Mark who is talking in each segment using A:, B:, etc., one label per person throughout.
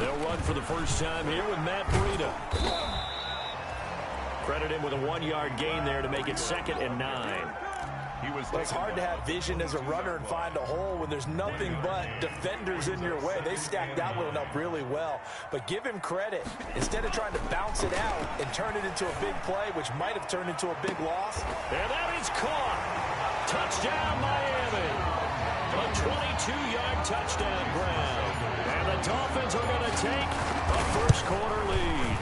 A: They'll run for the first time here with Matt Breida. Credit him with a 1-yard gain there to make it 2nd and 9.
B: It's hard to have vision as a runner and find a hole when there's nothing but defenders in your way. They stacked that one up really well. But give him credit. Instead of trying to bounce it out and turn it into a big play, which might have turned into a big loss.
A: And that is caught. Touchdown, Miami. A 22-yard touchdown ground. And the Dolphins are going to take a first-quarter lead.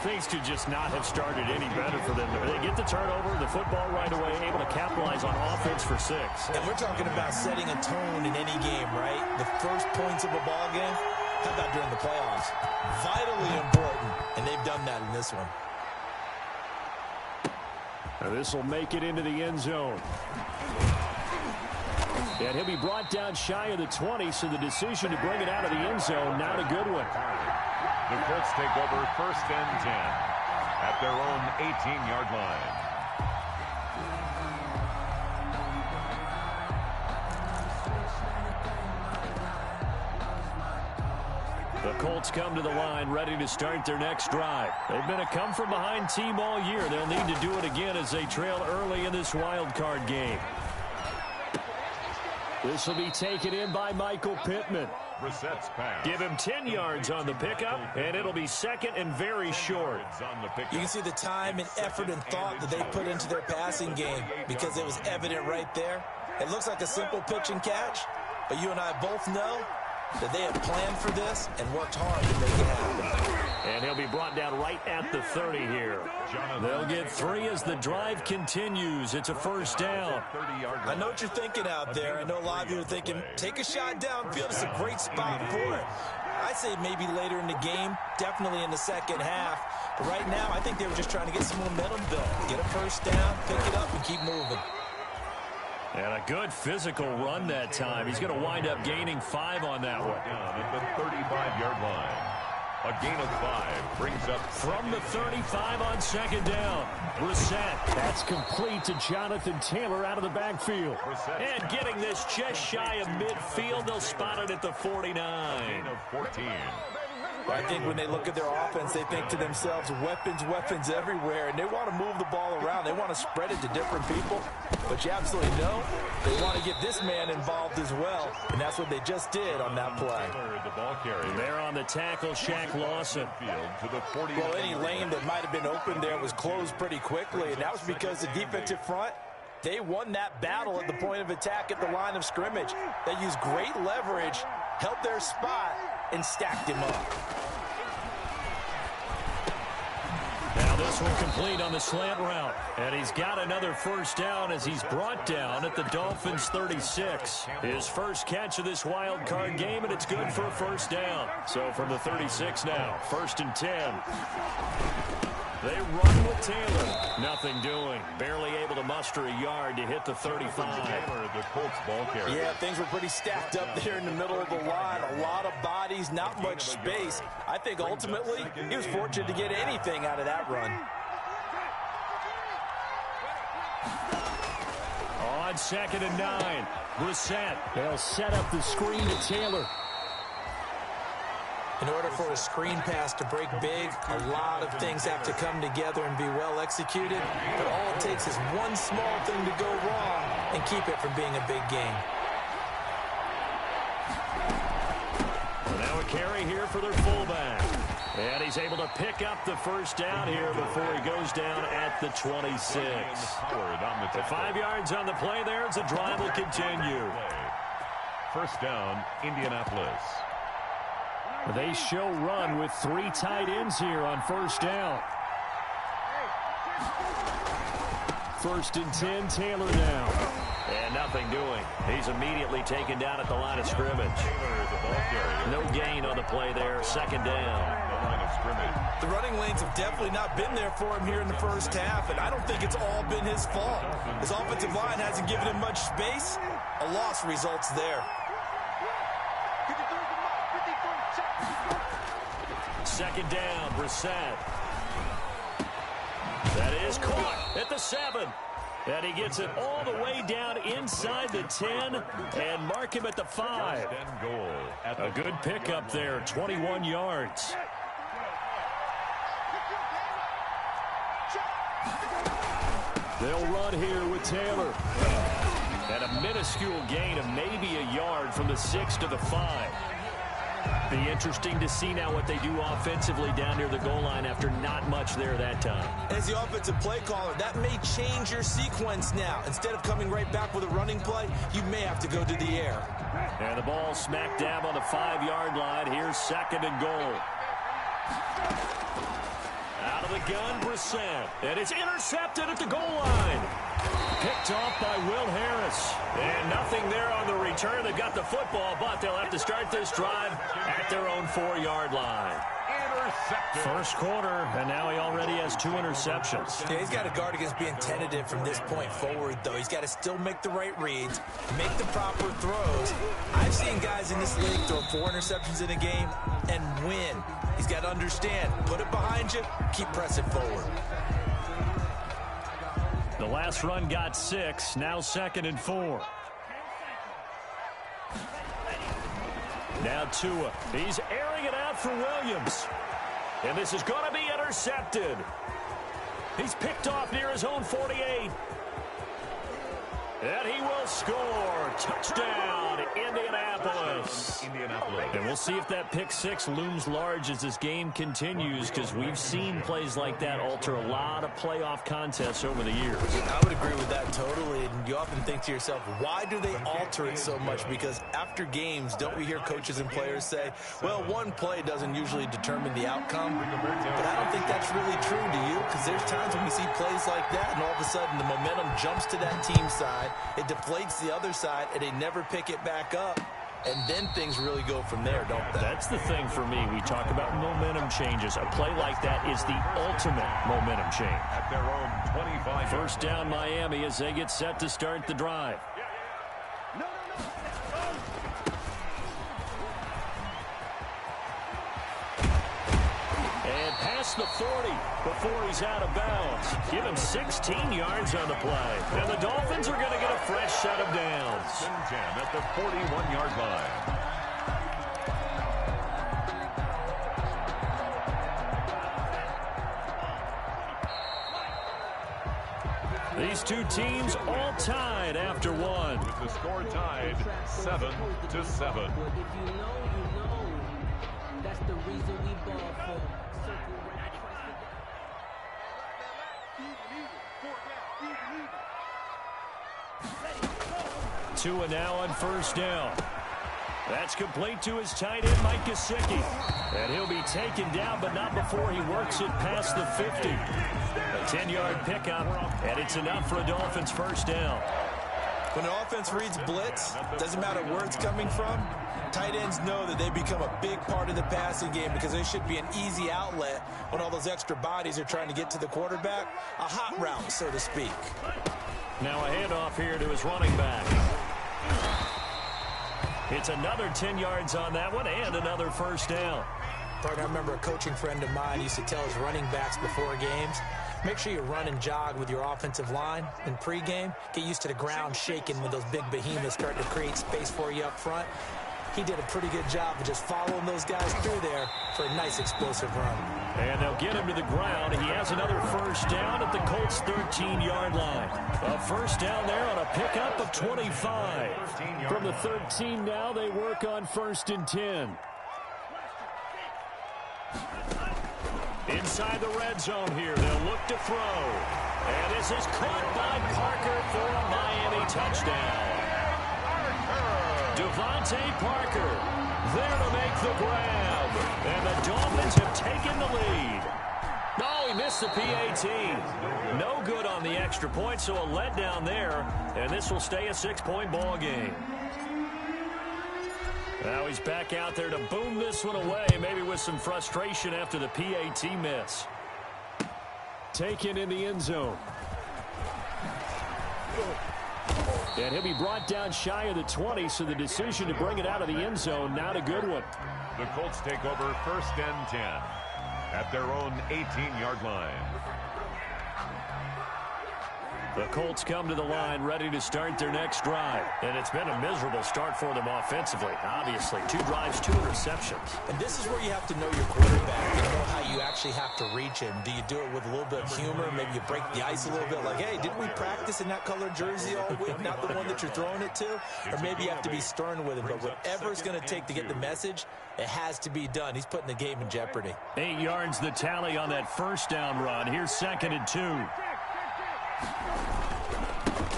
A: Things could just not have started any better for them. They get the turnover, the football right away, able to capitalize on offense for 6.
B: And we're talking about setting a tone in any game, right? The first points of a ball game, how about during the playoffs? Vitally important, and they've done that in this one.
A: This will make it into the end zone. And he'll be brought down shy of the 20, so the decision to bring it out of the end zone, not a good one.
C: The Colts take over 1st and 10 at their own 18-yard line.
A: The Colts come to the line ready to start their next drive. They've been a come-from-behind team all year. They'll need to do it again as they trail early in this wild card game. This will be taken in by Michael Pittman. Give him 10 yards on the pickup, and it'll be 2nd and very short.
B: You can see the time and effort and thought that they put into their passing game because it was evident right there. It looks like a simple pitch and catch, but you and I both know that they have planned for this and worked hard to make it happen.
A: And he'll be brought down right at the 30 here. They'll get 3 as the drive continues. It's a first down.
B: I know what you're thinking out there. I know a lot of you are thinking, take a shot downfield. It's a great spot for it. I say maybe later in the game, definitely in the second half. But right now, I think they were just trying to get some momentum built. Get a first down, pick it up, and keep moving.
A: And a good physical run that time. He's going to wind up gaining 5 on that one.
C: Down at the 35-yard line. A gain of 5 brings up
A: from the 35 on 2nd down. Brissett. That's complete to Jonathan Taylor out of the backfield. And getting this just shy of midfield, they'll spot it at the 49.
C: Gain of 14.
B: I think when they look at their offense, they think to themselves, weapons, weapons everywhere, and they want to move the ball around. They want to spread it to different people, but you absolutely know they want to get this man involved as well, and that's what they just did on that play.
A: They're on the tackle, Shaq Lawson.
B: Well, any lane that might have been open there was closed pretty quickly, and that was because the defensive front, they won that battle at the point of attack at the line of scrimmage. They used great leverage, held their spot, and stacked him up.
A: Now this one complete on the slant route. And he's got another first down as he's brought down at the Dolphins' 36. His first catch of this wild card game, and it's good for a first down. So from the 36 now, 1st and 10. They run with Taylor. Nothing doing. Barely able to muster a yard to hit the 35.
C: The Colts ball carrier.
B: Yeah, things were pretty stacked up there in the middle of the line. A lot of bodies, not much space. I think ultimately he was fortunate to get anything out of that run.
A: On 2nd and 9, Brissett. They'll set up the screen to Taylor.
B: In order for a screen pass to break big, a lot of things have to come together and be well executed. But all it takes is one small thing to go wrong and keep it from being a big game.
A: So now a carry here for their fullback. And he's able to pick up the first down here before he goes down at the 26. The 5 yards on the play there as the drive will continue.
C: First down, Indianapolis.
A: They show run with 3 tight ends here on first down. 1st and 10, Taylor now. And nothing doing. He's immediately taken down at the line of scrimmage. No gain on the play there. 2nd down.
B: The running lanes have definitely not been there for him here in the first half, and I don't think it's all been his fault. His offensive line hasn't given him much space. A loss results there.
A: 2nd down, Brissett. That is caught at the 7. And he gets it all the way down inside the 10 and mark him at the 5. A good pickup there, 21 yards. They'll run here with Taylor. And a minuscule gain of maybe a yard from the 6 to the 5. Be interesting to see now what they do offensively down near the goal line after not much there that time.
B: As the offensive play caller, that may change your sequence now. Instead of coming right back with a running play, you may have to go to the air.
A: And the ball smack dab on the 5-yard line. Here's 2nd and goal. Out of the gun, Brissett. And it's intercepted at the goal line. Picked off by Will Harris. And nothing there on the return. They've got the football, but they'll have to start this drive at their own 4-yard line. First quarter, and now he already has 2 interceptions.
B: Yeah, he's got to guard against being tentative from this point forward, though. He's got to still make the right reads, make the proper throws. I've seen guys in this league throw 4 interceptions in a game and win. He's got to understand, put it behind you, keep pressing forward.
A: The last run got 6, now 2nd and 4. Now Tua. He's airing it out for Williams. And this is going to be intercepted. He's picked off near his own 48. And he will score. Touchdown, Indianapolis. And we'll see if that pick 6 looms large as this game continues, because we've seen plays like that alter a lot of playoff contests over the years.
B: I would agree with that totally. And you often think to yourself, why do they alter it so much? Because after games, don't we hear coaches and players say, well, one play doesn't usually determine the outcome. But I don't think that's really true, do you? Because there's times when we see plays like that, and all of a sudden the momentum jumps to that team side. It deflates the other side, and they never pick it back up. And then things really go from there, don't they?
A: That's the thing for me. We talk about momentum changes. A play like that is the ultimate momentum change.
C: At their own 25.
A: First down, Miami, as they get set to start the drive. And past the 40 before he's out of bounds. Give him 16 yards on the play. And the Dolphins are going to get a fresh set of downs.
C: 10 at the 41-yard line.
A: These two teams all tied after one.
C: With the score tied 7-7.
D: If you know, you know. That's the reason we ball for.
A: Tua now on first down. That's complete to his tight end, Mike Gesicki. And he'll be taken down, but not before he works it past the 50. A 10-yard pickup, and it's enough for a Dolphins first down.
B: When an offense reads blitz, doesn't matter where it's coming from, tight ends know that they become a big part of the passing game because they should be an easy outlet when all those extra bodies are trying to get to the quarterback. A hot route, so to speak.
A: Now a handoff here to his running back. It's another 10 yards on that one and another first down.
B: I remember a coaching friend of mine used to tell his running backs before games, make sure you run and jog with your offensive line in pregame. Get used to the ground shaking when those big behemoths start to create space for you up front. He did a pretty good job of just following those guys through there for a nice explosive run.
A: And they'll get him to the ground. He has another first down at the Colts' 13-yard line. A first down there on a pickup of 25. From the 13 now, they work on 1st and 10. Inside the red zone here, they'll look to throw. And this is caught by Parker for a Miami touchdown. Devontae Parker there to make the grab. And the Dolphins have taken the lead. No, he missed the PAT. No good on the extra point, so a letdown there. And this will stay a 6-point ball game. Now he's back out there to boom this one away, maybe with some frustration after the PAT miss. Taken in the end zone. And he'll be brought down shy of the 20, so the decision to bring it out of the end zone, not a good one.
C: The Colts take over 1st and 10 at their own 18-yard line.
A: The Colts come to the line ready to start their next drive. And it's been a miserable start for them offensively. Obviously, 2 drives, 2 interceptions.
B: And this is where you have to know your quarterback and know how you actually have to reach him. Do you do it with a little bit of humor? Maybe you break the ice a little bit like, hey, didn't we practice in that colored jersey all week? Not the one that you're throwing it to? Or maybe you have to be stern with him. But whatever it's going to take to get the message, it has to be done. He's putting the game in jeopardy.
A: 8 yards the tally on that first down run. Here's 2nd and 2.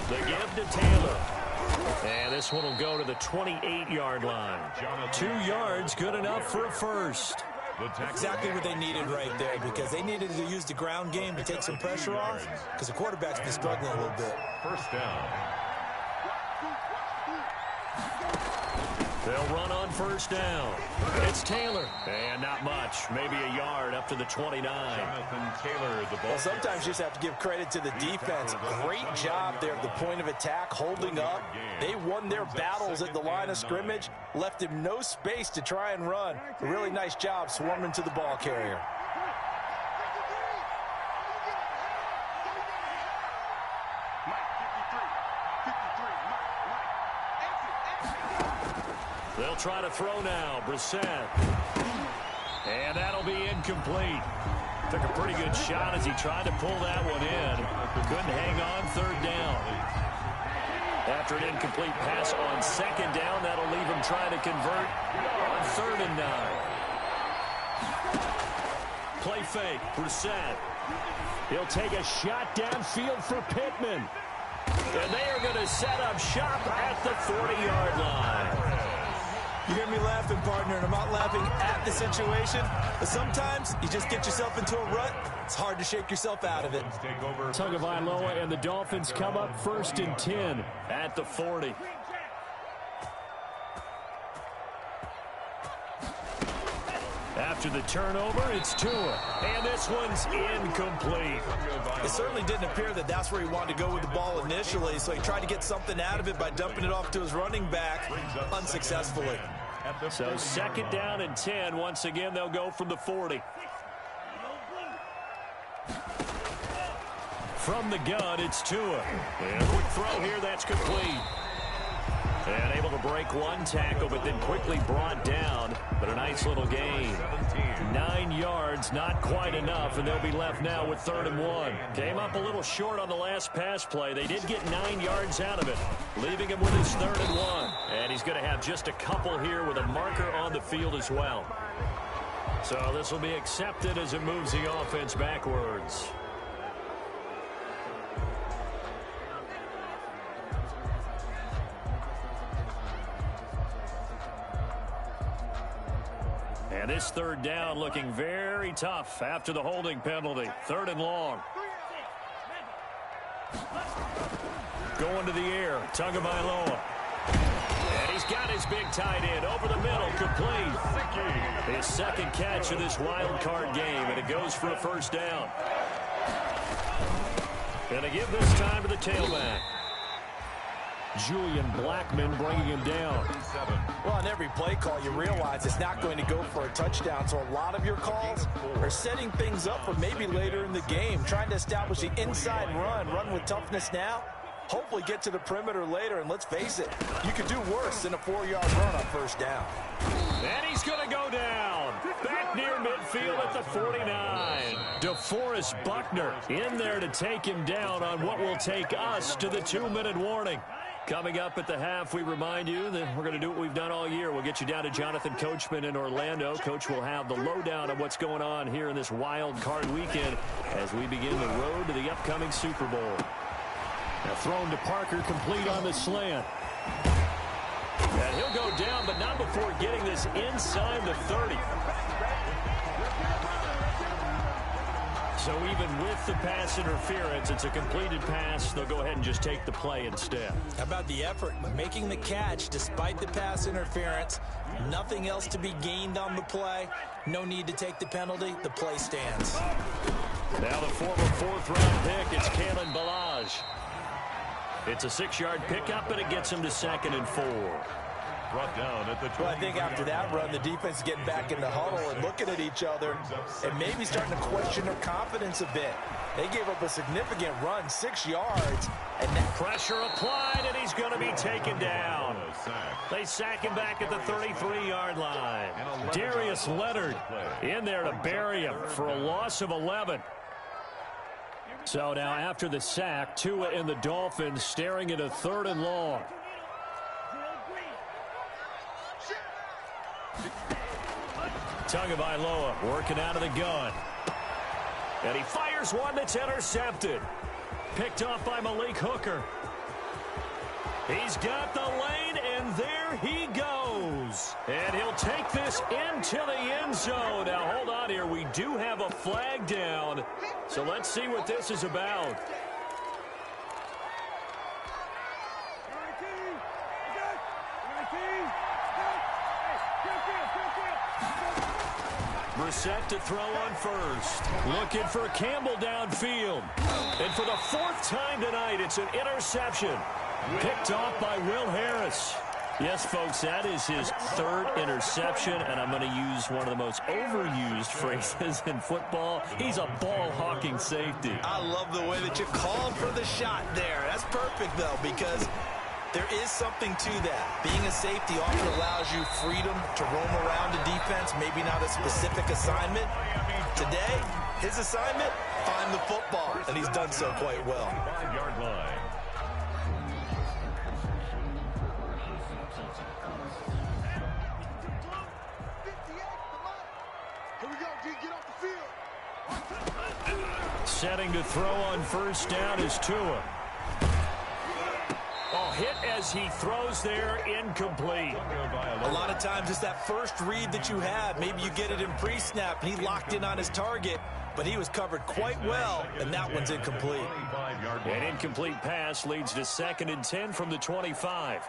A: The give to Taylor. And this one will go to the 28-yard line. 2 yards, good enough for a first.
B: Exactly what they needed right there, because they needed to use the ground game to take some pressure off, because the quarterback's been struggling a little bit.
C: First down.
A: They'll run on first down. It's Taylor. And not much. Maybe a yard up to the 29.
C: Jonathan Taylor, the ball.
B: Well, sometimes you just have to give credit to the defense. Great job there at the point of attack, holding up. They won their battles at the line of scrimmage, left him no space to try and run. A really nice job swarming to the ball carrier.
A: They'll try to throw now. Brissett. And that'll be incomplete. Took a pretty good shot as he tried to pull that one in. Couldn't hang on 3rd down. After an incomplete pass on 2nd down, that'll leave him trying to convert on 3rd and 9. Play fake. Brissett. He'll take a shot downfield for Pittman. And they are going to set up shop at the 40-yard line.
B: You hear me laughing, partner, and I'm not laughing at the situation, but sometimes you just get yourself into a rut. It's hard to shake yourself out of it.
A: Tagovailoa and the Dolphins come up 1st and 10 at the 40. After the turnover, it's Tua, and this one's incomplete.
B: It certainly didn't appear that that's where he wanted to go with the ball initially, so he tried to get something out of it by dumping it off to his running back unsuccessfully.
A: So 2nd down and 10. Once again, they'll go from the 40. From the gun, it's Tua. And a quick throw here, that's complete. And able to break one tackle, but then quickly brought down. But a nice little gain. 9 yards, not quite enough, and they'll be left now with 3rd and 1. Came up a little short on the last pass play. They did get 9 yards out of it, leaving him with his 3rd and 1. And he's going to have just a couple here with a marker on the field as well. So this will be accepted as it moves the offense backwards. And this 3rd down looking very tough after the holding penalty. 3rd and long. Going to the air. Tagovailoa. And he's got his big tight end over the middle, complete. His 2nd catch of this wild card game, and it goes for a 1st down. Gonna give this time to the tailback. Julian Blackmon bringing him down.
B: Well, on every play call, you realize it's not going to go for a touchdown. So a lot of your calls are setting things up for maybe later in the game, trying to establish the inside run with toughness now, hopefully get to the perimeter later. And let's face it, you could do worse than a 4-yard run on 1st down.
A: And he's going to go down. Back near midfield at the 49. DeForest Buckner in there to take him down on what will take us to the 2-minute warning. Coming up at the half, we remind you that we're going to do what we've done all year. We'll get you down to Jonathan Coachman in Orlando. Coach will have the lowdown of what's going on here in this wild card weekend as we begin the road to the upcoming Super Bowl. Now thrown to Parker, complete on the slant. And he'll go down, but not before getting this inside the 30. So even with the pass interference, it's a completed pass. They'll go ahead and just take the play instead.
B: How about the effort? Making the catch despite the pass interference. Nothing else to be gained on the play. No need to take the penalty. The play stands.
A: Now the former 4th-round pick, it's Kalen Ballage. It's a 6-yard pickup, and it gets him to 2nd and 4.
C: Brought down at the 20.
B: Well, I think after that run, the defense is getting back in the huddle and looking at each other and maybe starting to question their confidence a bit. They gave up a significant run, 6 yards. And that
A: pressure applied, and he's going to be taken down. They sack him back at the 33-yard line. Darius Leonard in there to bury him for a loss of 11. So now after the sack, Tua and the Dolphins staring at a 3rd and long. Tagovailoa working out of the gun. And he fires one that's intercepted. Picked off by Malik Hooker. He's got the lane, and there he goes. And he'll take this into the end zone. Now, hold on here. We do have a flag down. So let's see what this is about. Brissett to throw on first. Looking for Campbell downfield. And for the 4th time tonight, it's an interception. Picked off by Will Harris. Yes, folks, that is his 3rd interception, and I'm going to use one of the most overused phrases in football. He's a ball-hawking safety.
B: I love the way that you called for the shot there. That's perfect, though, because there is something to that. Being a safety often allows you freedom to roam around the defense, maybe not a specific assignment. Today, his assignment, find the football, and he's done so quite well.
C: 5-yard line.
A: Setting to throw on first down is Tua. Oh, hit as he throws there, incomplete.
B: A lot of times it's that first read that you have. Maybe you get it in pre-snap, and he locked in on his target, but he was covered quite well, and that one's incomplete.
A: An incomplete pass leads to 2nd and 10 from the 25.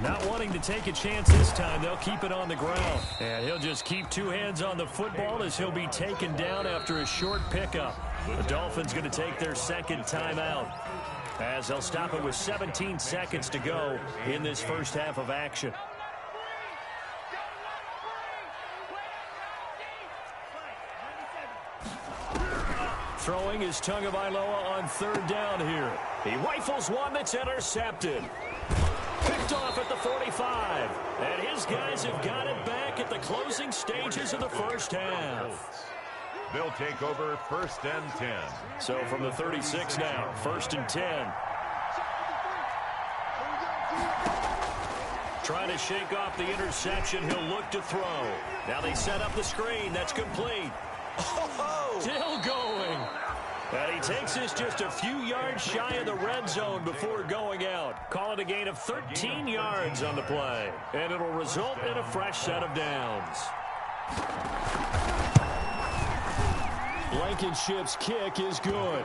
A: Not wanting to take a chance this time, they'll keep it on the ground. And he'll just keep 2 hands on the football as he'll be taken down after a short pickup. The Dolphins going to take their 2nd timeout as they'll stop it with 17 seconds to go in this first half of action. Throwing is Tagovailoa on 3rd down here. He rifles one that's intercepted. Picked off at the 45. And his guys have got it back at the closing stages of the first half.
C: They'll take over 1st and 10.
A: So from the 36 now, 1st and 10. Trying to shake off the interception. He'll look to throw. Now they set up the screen. That's complete.
B: Oh!
A: Still going. And he takes this just a few yards shy of the red zone before going out. Call it a gain of 13 yards on the play. And it'll result in a fresh set of downs. Blankenship's kick is good.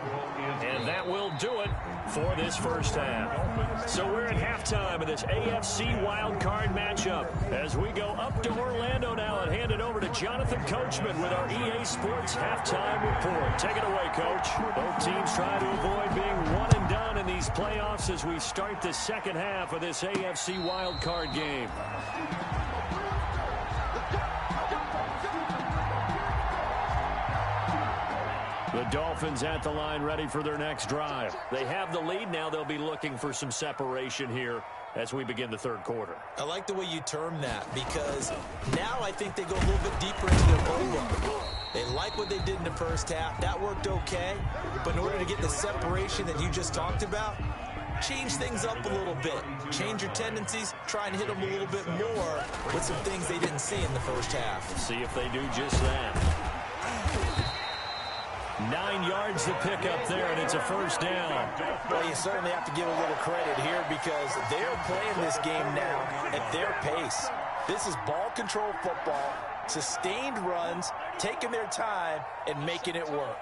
A: And that will do it for this first half. So we're at halftime of this AFC wildcard matchup as we go up to Orlando now and hand it over to Jonathan Coachman with our EA Sports halftime report. Take it away, Coach. Both teams trying to avoid being one and done in these playoffs as we start the second half of this AFC wildcard game. The Dolphins at the line ready for their next drive. They have the lead. Now they'll be looking for some separation here as we begin the 3rd quarter.
B: I like the way you term that because now I think they go a little bit deeper into their playbook. They like what they did in the first half. That worked okay. But in order to get the separation that you just talked about, change things up a little bit. Change your tendencies. Try and hit them a little bit more with some things they didn't see in the first half.
A: See if they do just that. 9 yards to pick up there, and it's a first down.
B: Well, you certainly have to give a little credit here because they're playing this game now at their pace. This is ball control football, sustained runs, taking their time, and making it work.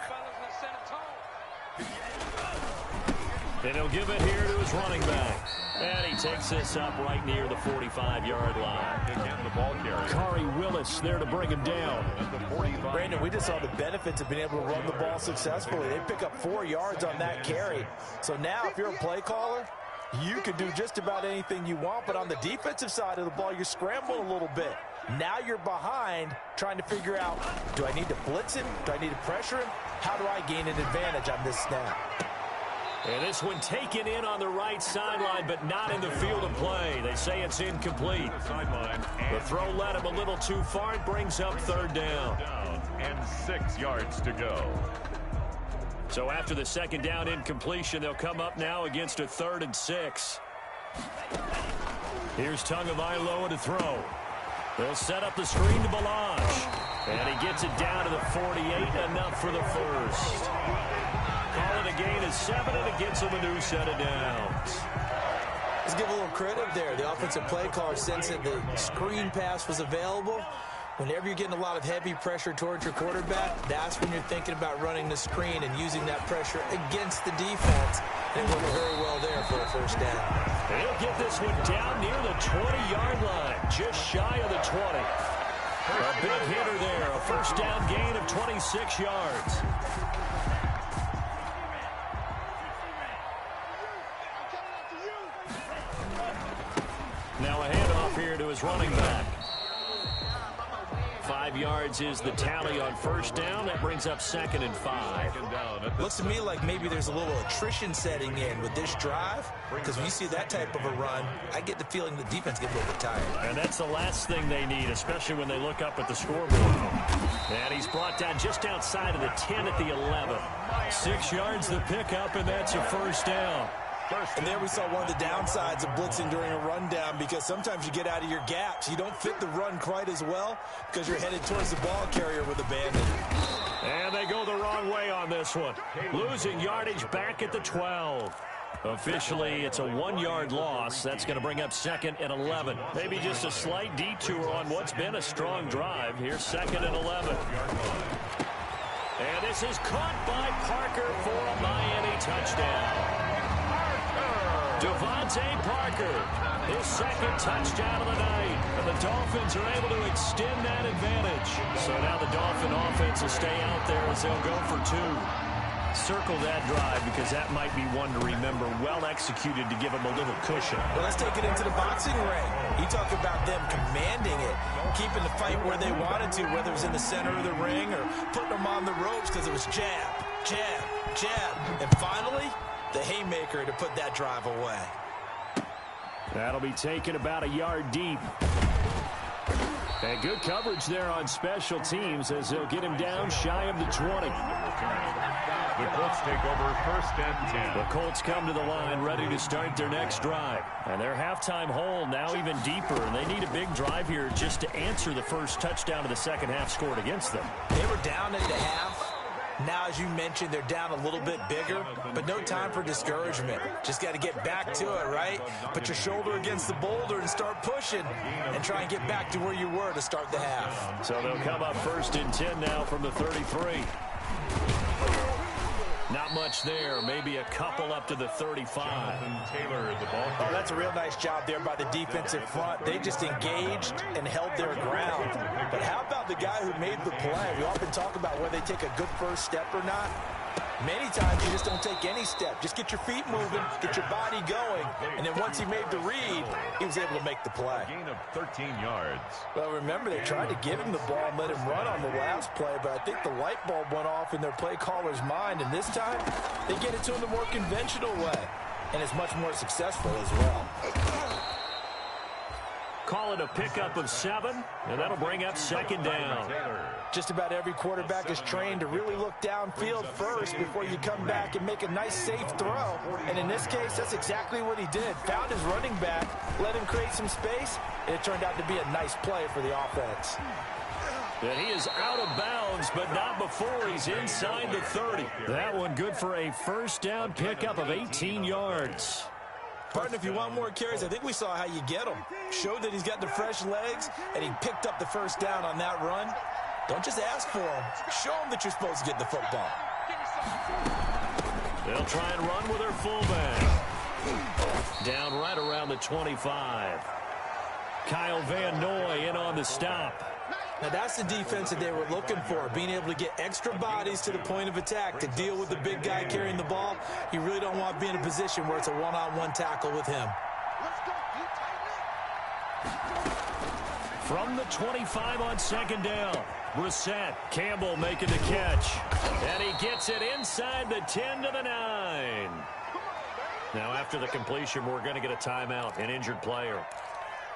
A: And he'll give it here to his running back. And he takes this up right near the 45-yard line.
C: Again, the ball carrier.
A: Kari Willis there to bring him down.
C: At the 45.
B: Brandon, we just saw the benefits of being able to run the ball successfully. They pick up 4 yards on that carry. So now if you're a play caller, You can do just about anything you want, but on the defensive side of the ball, you're scrambling a little bit. Now you're behind, trying to figure out, do I need to blitz him? Do I need to pressure him? How do I gain an advantage on this snap?
A: And this one taken in on the right sideline, but not in the field of play. They say it's incomplete. The throw led him a little too far. It brings up third down.
C: And 6 yards to go.
A: So after the second down incompletion, they'll come up now against a 3rd and 6. Here's Tagovailoa to throw. They'll set up the screen to Blanche. And he gets it down to the 48, enough for the first. Call it a gain of 7, and it gets him a new set of downs.
B: Let's give a little credit there. The offensive play caller sensed that the screen pass was available. Whenever you're getting a lot of heavy pressure towards your quarterback, that's when you're thinking about running the screen and using that pressure against the defense. And it worked very well there for a first down.
A: He'll get this one down near the 20-yard line, just shy of the 20. A big hitter there, a first down gain of 26 yards. Now a handoff here to his running back. 5 yards is the tally on first down. That brings up 2nd and 5.
B: Looks to me like maybe there's a little attrition setting in with this drive, because when you see that type of a run, I get the feeling the defense gets a little bit tired.
A: And that's the last thing they need, especially when they look up at the scoreboard. And he's brought down just outside of the 10 at the 11. 6 yards the pickup, and that's a first down.
B: And there we saw one of the downsides of blitzing during a rundown, because sometimes you get out of your gaps. You don't fit the run quite as well because you're headed towards the ball carrier with abandon.
A: And they go the wrong way on this one. Losing yardage back at the 12. Officially, it's a 1-yard loss. That's going to bring up 2nd and 11. Maybe just a slight detour on what's been a strong drive. Here's 2nd and 11. And this is caught by Parker for a Miami touchdown. Devontae Parker, his 2nd touchdown of the night. And the Dolphins are able to extend that advantage. So now the Dolphin offense will stay out there as they'll go for 2. Circle that drive, because that might be one to remember. Well executed to give them a little cushion.
B: Well, let's take it into the boxing ring. You talk about them commanding it, keeping the fight where they wanted to, whether it was in the center of the ring or putting them on the ropes, because it was jab, jab, jab. And finally, the haymaker to put that drive away.
A: That'll be taken about a yard deep. And good coverage there on special teams as they'll get him down shy of the 20.
C: The Colts take over 1st and 10.
A: The Colts come to the line ready to start their next drive. And their halftime hole now even deeper. And they need a big drive here just to answer the first touchdown of the second half scored against them.
B: They were down at the half. Now, as you mentioned, they're down a little bit bigger, but no time for discouragement. Just got to get back to it, right? Put your shoulder against the boulder and start pushing and try and get back to where you were to start the half.
A: So they'll come up 1st and 10 now from the 33. Not much there. Maybe a couple up to the 35.
C: Taylor, the ball.
B: Oh, that's a real nice job there by the defensive front. They just engaged and held their ground. But how about the guy who made the play? We often talk about whether they take a good first step or not. Many times you just don't take any step. Just get your feet moving, get your body going, and then once he made the read, he was able to make the play.
C: Gain of 13 yards.
B: Well, remember, they tried to give him the ball and let him run on the last play, but I think the light bulb went off in their play caller's mind, and this time they get it to him the more conventional way, and it's much more successful as well.
A: Call it a pickup of 7, and that'll bring up 2nd down.
B: Just about every quarterback is trained to really look downfield first before you come back and make a nice, safe throw. And in this case, that's exactly what he did. Found his running back, let him create some space, and it turned out to be a nice play for the offense.
A: And he is out of bounds, but not before he's inside the 30. That one good for a first down pickup of 18 yards.
B: Partner, if you want more carries, I think we saw how you get them. Showed that he's got the fresh legs, and he picked up the first down on that run. Don't just ask for them. Show them that you're supposed to get the football.
A: They'll try and run with their fullback. Down right around the 25. Kyle Van Noy in on the stop.
B: Now, that's the defense that they were looking for, being able to get extra bodies to the point of attack to deal with the big guy carrying the ball. You really don't want to be in a position where it's a one-on-one tackle with him.
A: From the 25 on second down, Brissett, Campbell making the catch. And he gets it inside the 10 to the 9. Now, after the completion, we're going to get a timeout, an injured player.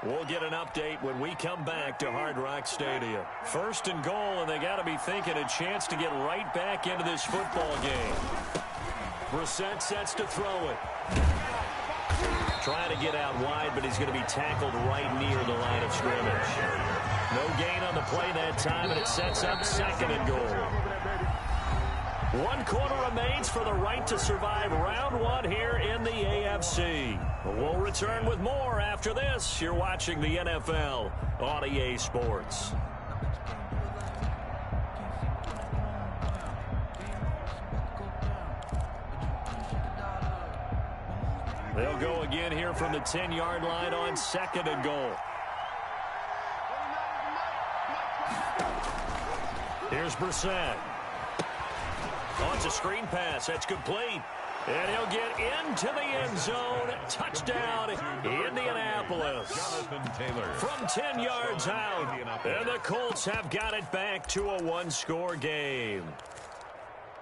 A: We'll get an update when we come back to Hard Rock Stadium. First and goal, and they got to be thinking a chance to get right back into this football game. Brissett sets to throw it. Trying to get out wide, but he's going to be tackled right near the line of scrimmage. No gain on the play that time, and it sets up second and goal. 1 quarter remains for the right to survive round 1 here in the AFC. We'll return with more after this. You're watching the NFL on EA Sports. They'll go again here from the 10-yard line on second and goal. Here's Brissett. Oh, it's a screen pass. That's complete. And he'll get into the end zone. Touchdown, Indianapolis. From 10 yards out. And the Colts have got it back to a one-score game.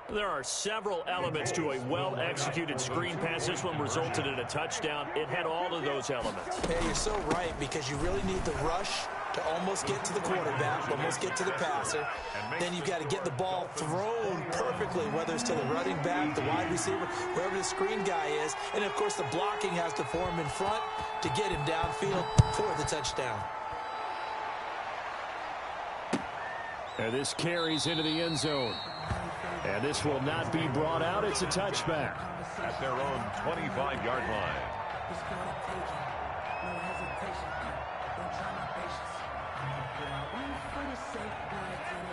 A: There are several elements to a well-executed screen pass. This one resulted in a touchdown. It had all of those elements.
B: Hey, you're so right, because you really need the rush to almost get to the quarterback, almost get to the passer. Then you've got to get the ball thrown perfectly, whether it's to the running back, the wide receiver, wherever the screen guy is. And, of course, the blocking has to form in front to get him downfield for the touchdown.
A: And this carries into the end zone. And this will not be brought out. It's a touchback.
C: At their own 25-yard line.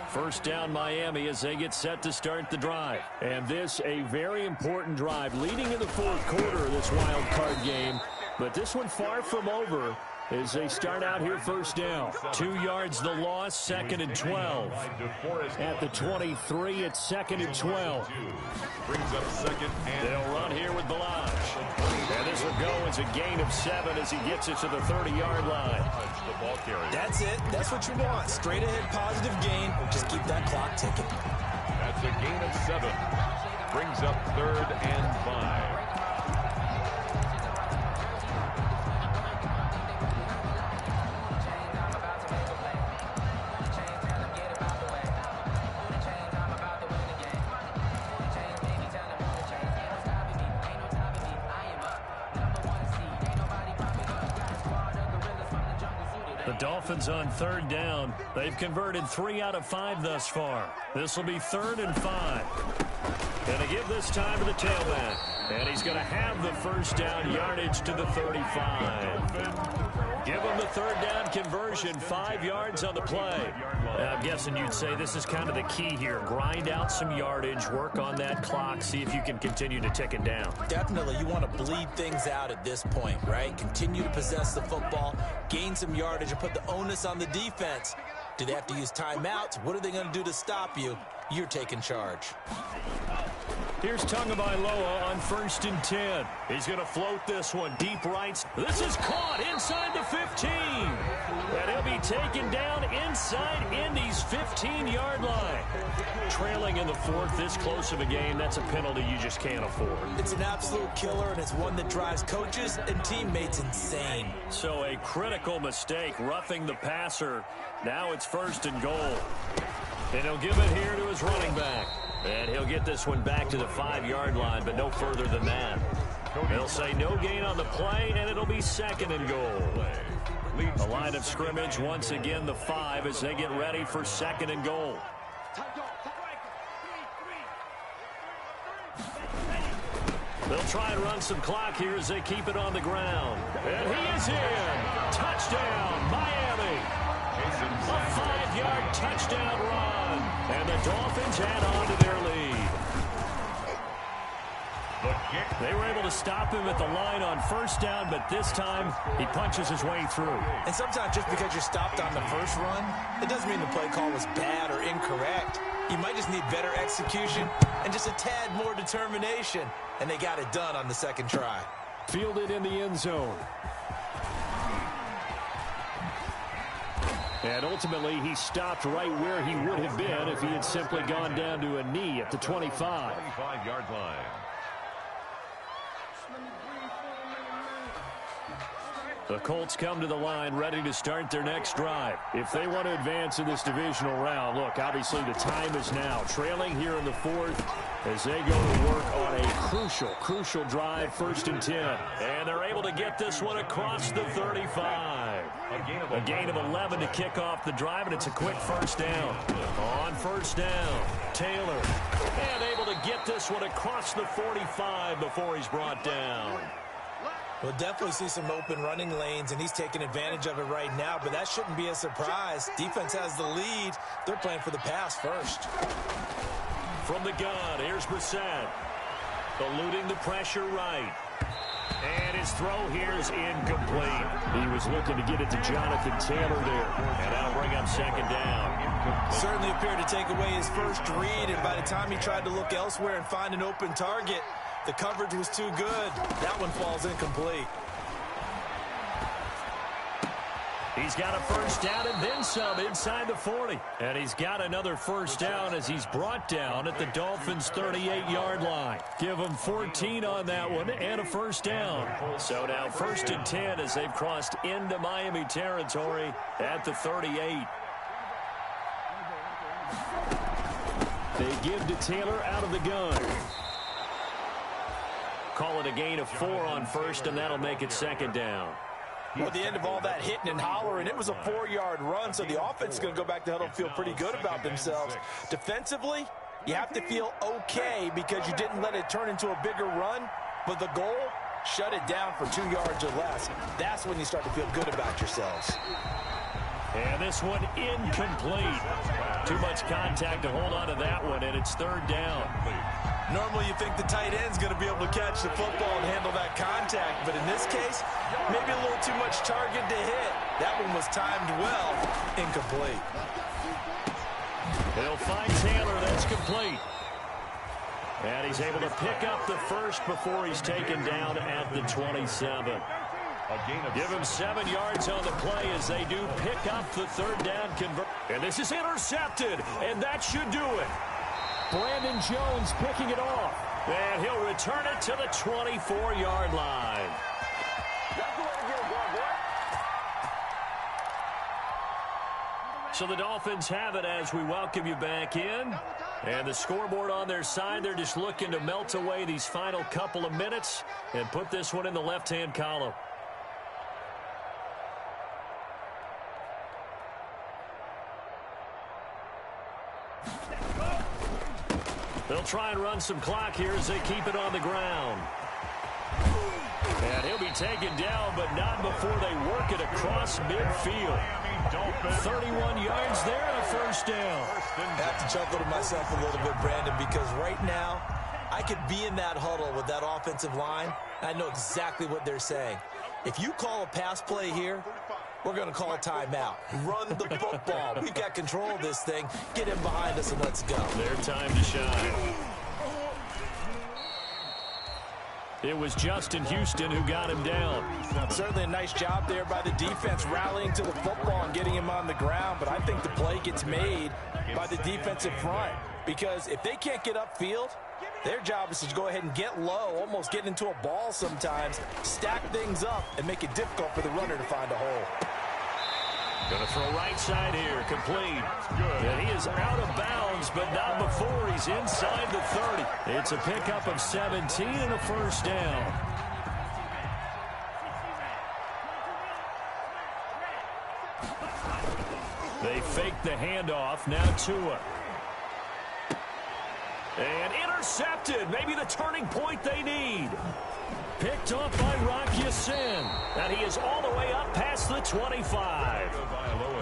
A: First down Miami as they get set to start the drive. And this a very important drive leading in the fourth quarter of this wild card game. But this one far from over as they start out here first down. 2 yards the loss, second and 12. At the 23, it's second and 12.
C: Brings up second and
A: they'll run here with Balazs. And this will go as a gain of 7 as he gets it to the 30-yard line.
B: That's it. That's what you want. Straight ahead positive gain. Just keep that clock ticking.
C: That's a gain of 7. Brings up third and 5.
A: Dolphins on third down. They've converted 3 out of 5 thus far. This will be 3rd and 5. Going to give this time to the tailback. And he's going to have the first down yardage to the 35. Give him the third down conversion, 5 yards on the play. I'm guessing you'd say this is kind of the key here. Grind out some yardage, work on that clock, see if you can continue to tick it down.
B: Definitely, you want to bleed things out at this point, right? Continue to possess the football, gain some yardage, and put the onus on the defense. Do they have to use timeouts? What are they going to do to stop you? You're taking charge.
A: Here's Tagovailoa on 1st and 10. He's going to float this one deep right. This is caught inside the 15. And he'll be taken down inside Indy's 15-yard line. Trailing in the 4th, this close of a game, that's a penalty you just can't afford.
B: It's an absolute killer, and it's one that drives coaches and teammates insane.
A: So a critical mistake, roughing the passer. Now it's 1st and goal. And he'll give it here to his running back. And he'll get this one back to the 5-yard line, but no further than that. They'll say no gain on the play, and it'll be 2nd and goal. The line of scrimmage, once again, the 5 as they get ready for 2nd and goal. They'll try and run some clock here as they keep it on the ground. And he is in. Touchdown, Miami. A 5-yard touchdown run. And the Dolphins add on to their lead. They were able to stop him at the line on first down, but this time he punches his way through.
B: And sometimes just because you're stopped on the first run, it doesn't mean the play call was bad or incorrect. You might just need better execution and just a tad more determination. And they got it done on the second try.
A: Fielded in the end zone. And ultimately, he stopped right where he would have been if he had simply gone down to a knee at the 25.
C: 25-yard line.
A: The Colts come to the line ready to start their next drive. If they want to advance in this divisional round, look, obviously the time is now. Trailing here in the fourth as they go to work on a crucial drive, 1st and 10. And they're able to get this one across the 35. A gain of 11 to kick off the drive, and it's a quick first down. On first down, Taylor. And able to get this one across the 45 before he's brought down.
B: We'll definitely see some open running lanes, and he's taking advantage of it right now, but that shouldn't be a surprise. Defense has the lead. They're playing for the pass first.
A: From the gun, here's Brissett. Eluding the pressure right. And his throw here is incomplete. He was looking to get it to Jonathan Taylor there. And that'll bring up second down.
B: Certainly appeared to take away his first read, and by the time he tried to look elsewhere and find an open target, the coverage was too good. That one falls incomplete.
A: He's got a first down and then some inside the 40. And he's got another first down as he's brought down at the Dolphins' 38-yard line. Give him 14 on that one and a first down. So now 1st and 10 as they've crossed into Miami territory at the 38. They give to Taylor out of the gun. Call it a gain of 4 on first, and that'll make it second down.
B: Well, at the end of all that hitting and hollering, it was a 4-yard run, so the offense is going to go back to huddle and feel pretty good about themselves. Defensively, you have to feel okay because you didn't let it turn into a bigger run, but the goal, shut it down for 2 yards or less. That's when you start to feel good about yourselves.
A: And this one incomplete. Too much contact to hold on to that one, and it's 3rd down.
B: Normally you think the tight end's going to be able to catch the football and handle that contact, but in this case, maybe a little too much target to hit. That one was timed well, incomplete.
A: He'll find Taylor, that's complete. And he's able to pick up the first before he's taken down at the 27. Give him 7 yards on the play as they do pick up the 3rd down convert. And this is intercepted, and that should do it. Brandon Jones picking it off. And he'll return it to the 24-yard line. So the Dolphins have it as we welcome you back in. And the scoreboard on their side, they're just looking to melt away these final couple of minutes and put this one in the left-hand column. They'll try and run some clock here as they keep it on the ground. And he'll be taken down, but not before they work it across midfield. 31 yards there and a first down.
B: I have to chuckle to myself a little bit, Brandon, because right now I could be in that huddle with that offensive line. I know exactly what they're saying. If you call a pass play here, we're going to call a timeout. Run the football. We've got control of this thing. Get him behind us and let's go.
A: Their time to shine. It was Justin Houston who got him down.
B: Certainly a nice job there by the defense rallying to the football and getting him on the ground, but I think the play gets made by the defensive front because if they can't get upfield, their job is to go ahead and get low, almost get into a ball sometimes, stack things up, and make it difficult for the runner to find a hole.
A: Going to throw right side here, complete. And he is out of bounds, but not before he's inside the 30. It's a pickup of 17 and a first down. They fake the handoff, now Tua. And intercepted, maybe the turning point they need. Picked off by Rock Ya-Sin. And he is all the way up past the 25.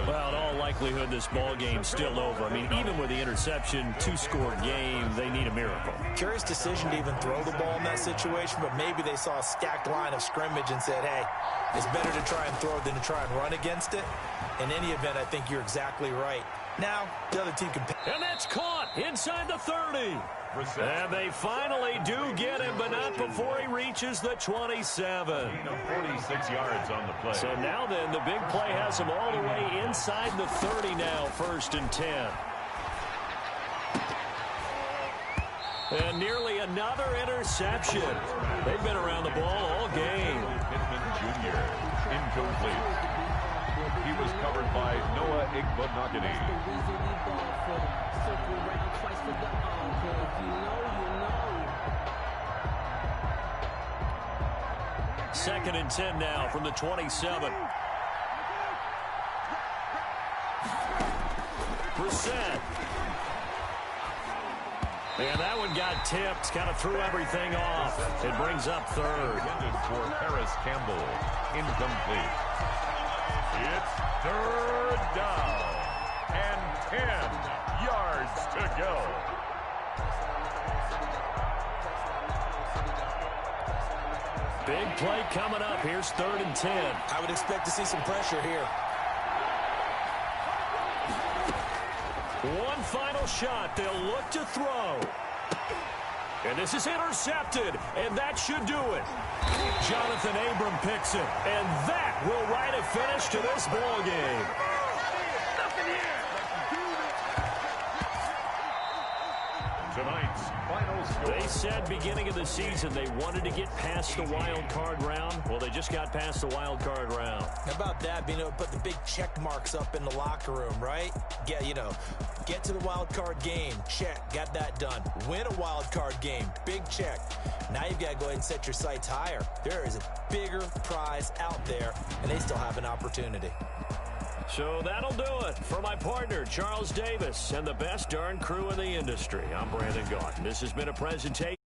A: Well, in all likelihood, this ball game's still over. I mean, even with the interception, two-score game, they need a miracle.
B: Curious decision to even throw the ball in that situation, but maybe they saw a stacked line of scrimmage and said, hey, it's better to try and throw than to try and run against it. In any event, I think you're exactly right. Now, the other team can...
A: And that's caught inside the 30. And they finally do get him, but not before he reaches the 27.
C: 46 yards on the play.
A: So now then, the big play has him all the way inside the 30 now, 1st and 10. And nearly another interception. They've been around the ball all game.
C: Pittman Jr. incomplete. He was covered by Noah Igbenogany.
A: Second and 10 now from the 27. Brissett. And that one got tipped, kind of threw everything off. It brings up 3rd.
C: Intended for Paris Campbell. Incomplete. It's 3rd down. And 10 yards to go.
A: Big play coming up. Here's 3rd and 10.
B: I would expect to see some pressure here.
A: One final shot. They'll look to throw. And this is intercepted, and that should do it. Jonathan Abram picks it, and that will write a finish to this ball game.
C: Tonight's final score.
A: They said beginning of the season they wanted to get past the wild card round. Well, they just got past the wild card round.
B: How about that, being able to put the big check marks up in the locker room, right? Get to the wild card game. Check. Got that done. Win a wild card game. Big check. Now you've got to go ahead and set your sights higher. There is a bigger prize out there, and they still have an opportunity.
A: So that'll do it for my partner, Charles Davis, and the best darn crew in the industry. I'm Brandon Gaughan. This has been a presentation.